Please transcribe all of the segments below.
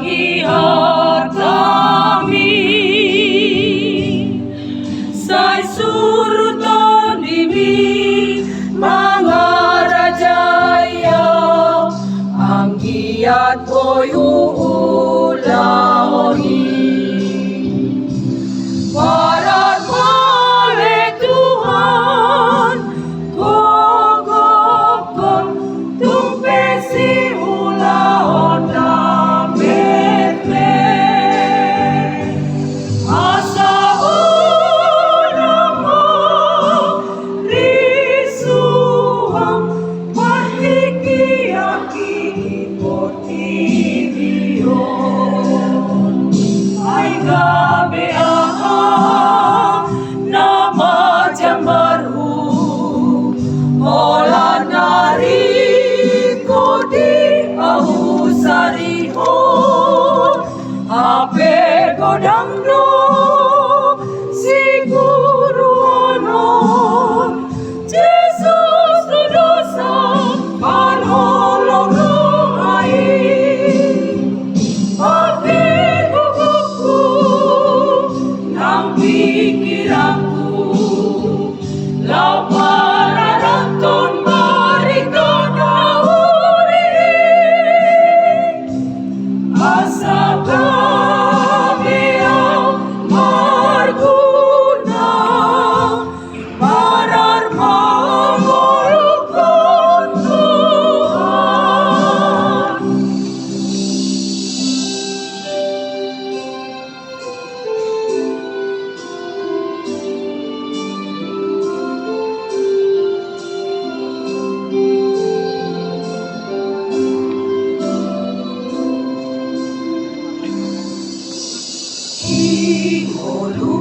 ihat amin sa surutan dimi mga rajaya ang iat ko'y uulawi para mali Tuhan kogokon tumpesi ulahon na merme asa unama risuang martikiaki portibion ay gabi nama jambaru ola nari kodi ahu sariho ape godangno siguro ono Jesus dosa panholong ai ape guguku nang pikiranku lau pararanton marikana uri asa kami ang marguna parar mangulukon Tuhan.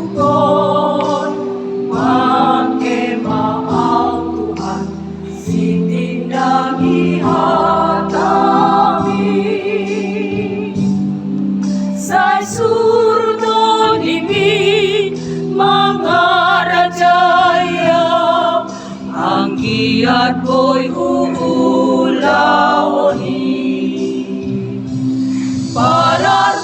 Iulukon magkemaang Tuhan sitindang ihatami sa surga dimi mga rajaya ang giat ko'y uulawi para